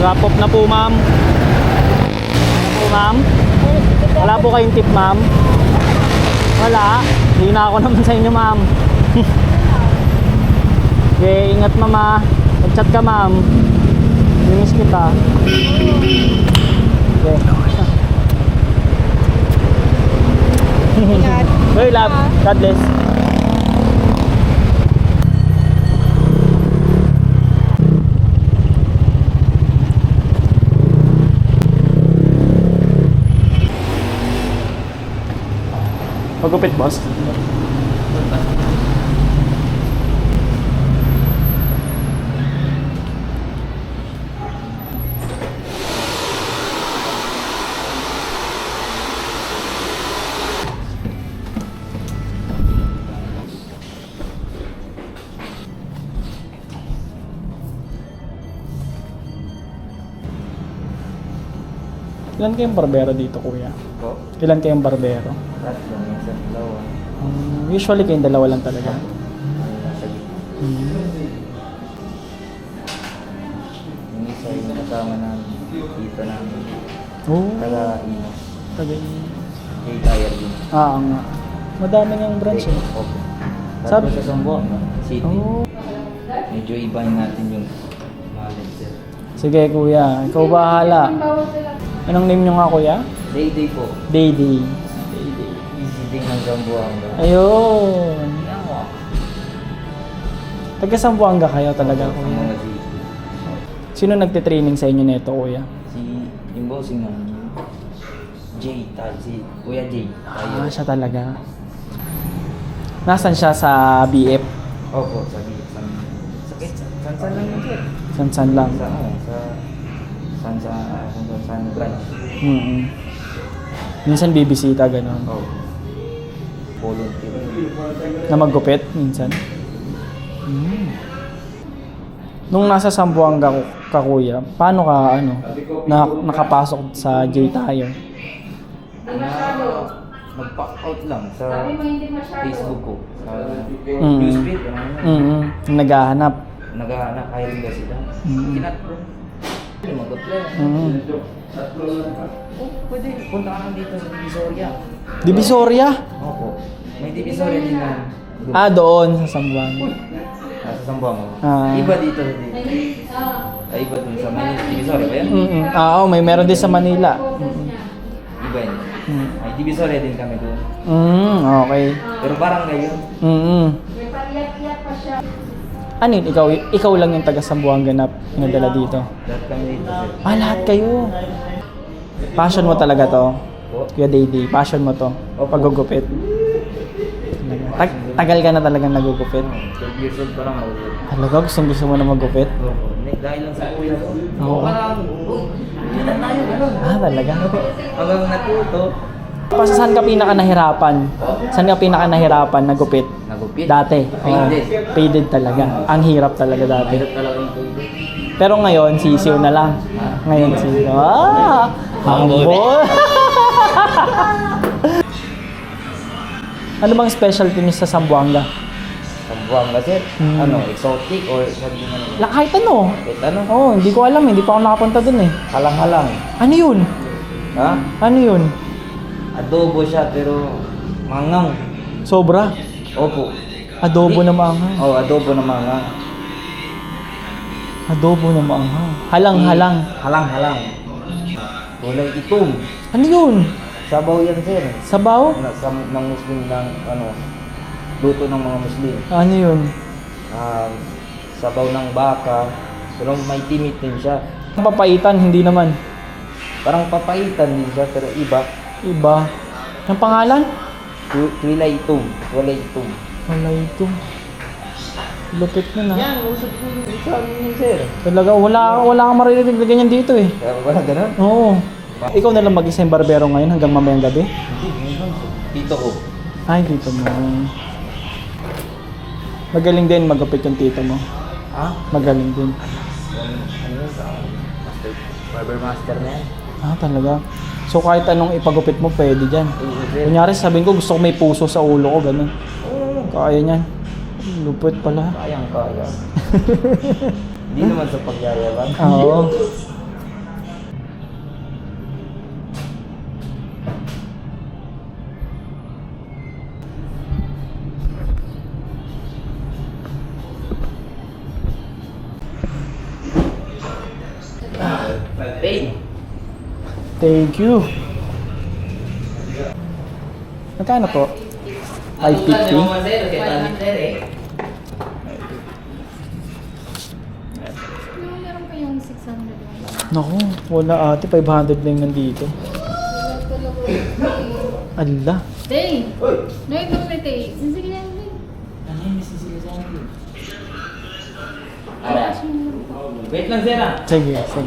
Drop off na po, ma'am. Ano po, ma'am? Wala po kayong tip, ma'am? Wala. Hindi na ako naman sa inyo, ma'am. Okay, ingat, mama. Mag-chat ka, ma'am. Miss kita. Okay. Ingat. Hey, love. God bless. Pagupit, boss. Ilan kayong barbero dito, kuya? Po? Ilan kayong barbero? Tatlo, minsan dalawa. Usually kayong dalawa lang talaga. Nasa gitna. Yung isa yung kasama namin, dito namin. Oo. Taga-ino. Tagay. Kay Tire din. Nga. Madami niyang branch eh. Opo. Sabi- Tatlo sa Sambuanga City. Oo. Medyo ibahin natin yung mileage, sir. Sige, kuya. Ikaw bahala. Anong name niyo nga, kuya? Day-day po. Dayday. Easy din ng Sambuanga. Ayun. Taga Sambuanga kayo talaga, Opo, sa kuya. mga city. Sino nagtitraining sa inyo nito, kuya? Yung bossing namin, Jay, si Kuya Jay. Siya talaga. Nasaan siya sa BF? Opo, sa Sansan lang yun, sir. San lang? Sa branch. Minsan bibisita, gano'n. Oh. Volunteer. Na maggupit, minsan. Nung nasa Sambuanga ka, kuya, paano ka, nakapasok sa J Tire? Mag-pack out lang sa Facebook ko. Sa Mm. newsfeed. Naghahanap. Naghahanap, hiring ba sila? Kinat bro. Mag-apply. Oh, pwede. Punta ka lang dito sa Divisoria. Divisoria? Opo. May Divisoria din na. Doon sa Sambuanga. Sa Sambuanga. Ah. Iba dito. Ay, iba dun sa Manila. Divisoria ba yan? Oo, meron din sa Manila. Iba yun. May Divisoria din kami doon. Okay. Pero parang ngayon. Ano yun? Ikaw lang yung taga Sambuanga na pinadala dito? Lahat kami dito. Sir. Lahat kayo. Passion mo talaga to? Po. Kuya Dayday, passion mo to? Opo. Paggugupit? Tagal ka na talagang nagugupit? 12 years old pa lang ako. Talaga? Gusto mo na maggupit? Opo. Dahil lang sa kuya ko. Oo. Parang, yun na tayo, gano'n. Talaga? Hanggang natuto. Saan ka pinaka nahirapan? Saan ka pinaka nahirapan nagupit? Nagupit. Dati? Faded. Faded talaga. Ang hirap talaga dati. Mahirap talaga yung tuloy. Pero ngayon, sisiw na lang. Ngayon, sisiw. Humble. Ano bang specialty niyo sa Sambuanga? Sambuanga, sir. Ano, exotic or sabi nga naman? Kahit ano. Kahit ano? Hindi ko alam. Hindi pa ako nakapunta dun eh. Halang-halang. Ano yun? Ha? Ano yun? Adobo siya pero mangang. Sobra. Opo. Adobo na maanghang. Oh, adobo na mangang. Adobo na maanghang. Halang-halang. Halang-halang. Kulay itom. Ano yun? Sabaw yan, sir. Sabaw? Ng Muslim ng ano, luto ng mga Muslim. Ano yun? Sabaw ng baka, pero may timid din siya. Papaitan, hindi naman. Parang papaitan din siya, pero iba. Iba. Ang pangalan? Kulay itom. Kulay itom. Wala ito. Lupit na na. Yan, usap ko yung sa amin yun, sir. Talaga, wala kang maririnig na ganyan dito eh. Kaya wala ganun? Oo. Ikaw na lang mag-isa yung barbero ngayon hanggang mamayang gabi? Hindi, ngayon. Tito ko. Ay, dito mo. Magaling din magupit yung tito mo. Ha? Magaling din. Ano yun? Master, barber master na yan. Talaga. So kahit anong ipagupit mo, pwede dyan. Kunyari sabihin ko, gusto ko may puso sa ulo ko, ganun. Kaya niyan. Lupit pala. Kayang kaya. Hindi naman sa pagyayaman. Oo. Thank you. Magkano po? 550? Yung meron pa yung 600. Naku, wala ate. 500 lang nandito. Ala. Day! No, ito na tay. Sige lang din. Ano yung misisigaw sa akin? Wait lang, Zera. Sige, sige.